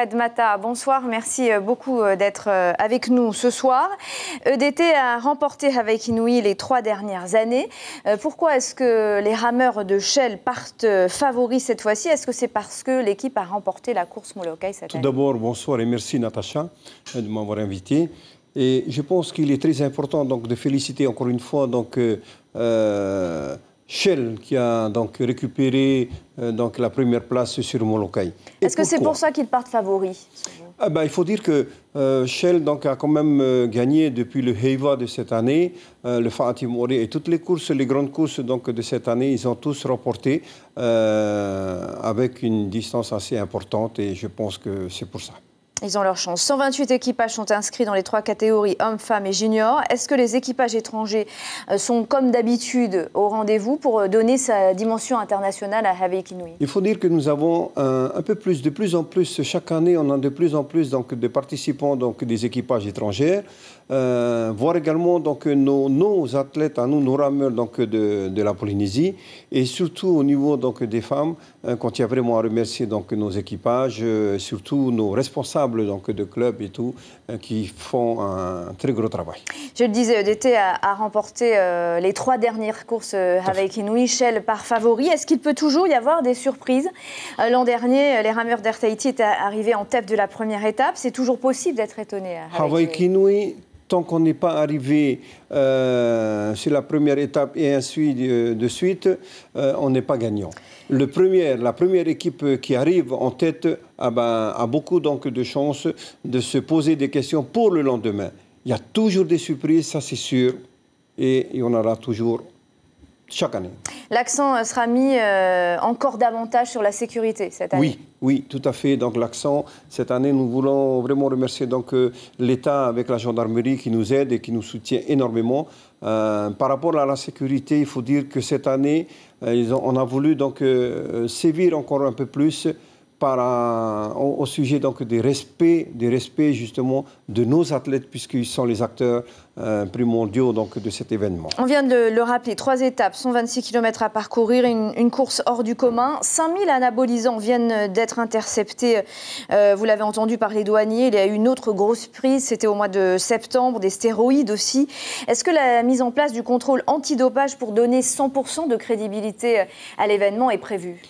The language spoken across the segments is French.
Alfred Mata, bonsoir. Merci beaucoup d'être avec nous ce soir. EDT a remporté avec Inouï les 3 dernières années. Pourquoi est-ce que les rameurs de Shell partent favoris cette fois-ci? Est-ce que c'est parce que l'équipe a remporté la course Molokai cette année? Tout d'abord, bonsoir et merci Natacha de m'avoir invité. Et je pense qu'il est très important donc, de féliciter encore une fois Shell qui a donc récupéré donc, la première place sur Molokai. Est-ce que c'est pour ça qu'ils partent favoris? Il faut dire que Shell donc, a quand même gagné depuis le Heiva de cette année, le Fatih Mori et toutes les courses, les grandes courses donc, de cette année, ils ont tous remporté avec une distance assez importante et je pense que c'est pour ça. Ils ont leur chance. 128 équipages sont inscrits dans les 3 catégories hommes, femmes et juniors. Est-ce que les équipages étrangers sont comme d'habitude au rendez-vous pour donner sa dimension internationale à Havik Inouï? Il faut dire que nous avons un peu plus, de plus en plus, chaque année, on a de plus en plus donc, de participants donc, des équipages étrangers, voire également donc, nos athlètes, à nous, nos rameurs donc, de la Polynésie, et surtout au niveau donc, des femmes, quand il y a vraiment à remercier donc, nos équipages, surtout nos responsables donc, de clubs et tout, qui font un très gros travail. Je le disais, EDT a remporté les 3 dernières courses avec Inouï, Shell par favori. Est-ce qu'il peut toujours y avoir des surprises? L'an dernier, les rameurs d'Air Tahiti étaient arrivés en tête de la première étape. C'est toujours possible d'être étonné avec Inouï. Tant qu'on n'est pas arrivé sur la première étape et ainsi de suite, on n'est pas gagnant. La première équipe qui arrive en tête a beaucoup donc, de chances de se poser des questions pour le lendemain. Il y a toujours des surprises, ça c'est sûr, et il y en aura toujours chaque année. L'accent sera mis encore davantage sur la sécurité cette année. Oui, tout à fait. Donc l'accent, cette année, nous voulons vraiment remercier donc, l'État avec la gendarmerie qui nous aide et qui nous soutient énormément. Par rapport à la sécurité, il faut dire que cette année, on a voulu donc, sévir encore un peu plus au sujet donc, des respects justement de nos athlètes puisqu'ils sont les acteurs primordiaux donc, de cet événement. On vient de le rappeler, 3 étapes, 126 km à parcourir, une course hors du commun. 5000 anabolisants viennent d'être interceptés, vous l'avez entendu, par les douaniers. Il y a eu une autre grosse prise, c'était au mois de septembre, des stéroïdes aussi. Est-ce que la mise en place du contrôle antidopage pour donner 100% de crédibilité à l'événement est prévue?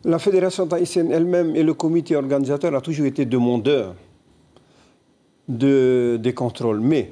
La Fédération tahitienne elle-même et le comité organisateur ont toujours été demandeurs des contrôles. Mais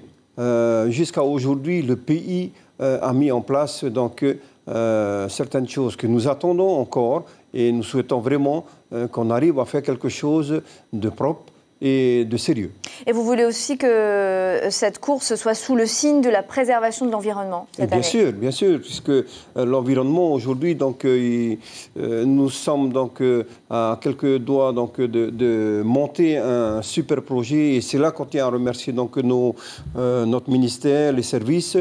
jusqu'à aujourd'hui, le pays a mis en place donc, certaines choses que nous attendons encore et nous souhaitons vraiment qu'on arrive à faire quelque chose de propre et de sérieux. Et vous voulez aussi que cette course soit sous le signe de la préservation de l'environnement cette année? Bien sûr, puisque l'environnement aujourd'hui, donc, nous sommes donc, à quelques doigts donc, de monter un super projet et c'est là qu'on tient à remercier donc, notre ministère, les services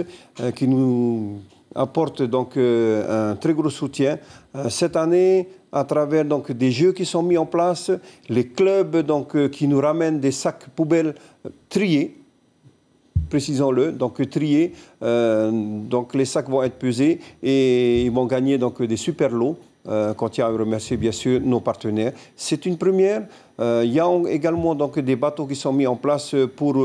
qui nous apportent donc, un très gros soutien. Cette année, à travers donc, des jeux qui sont mis en place, les clubs donc, qui nous ramènent des sacs poubelles triés, précisons-le, donc triés, donc les sacs vont être pesés et ils vont gagner donc, des super lots. Quand il y a à remercier bien sûr nos partenaires. C'est une première. Il y a également donc, des bateaux qui sont mis en place pour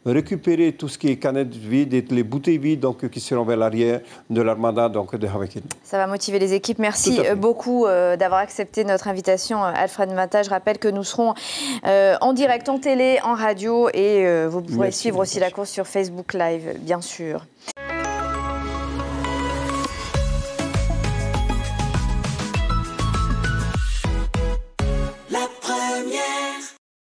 récupérer tout ce qui est canettes vides et les bouteilles vides donc, qui seront vers l'arrière de l'armada de Havik Inouï. Ça va motiver les équipes. Merci beaucoup d'avoir accepté notre invitation, Alfred Mata. Je rappelle que nous serons en direct, en télé, en radio et vous pourrez suivre aussi la course sur Facebook Live, bien sûr.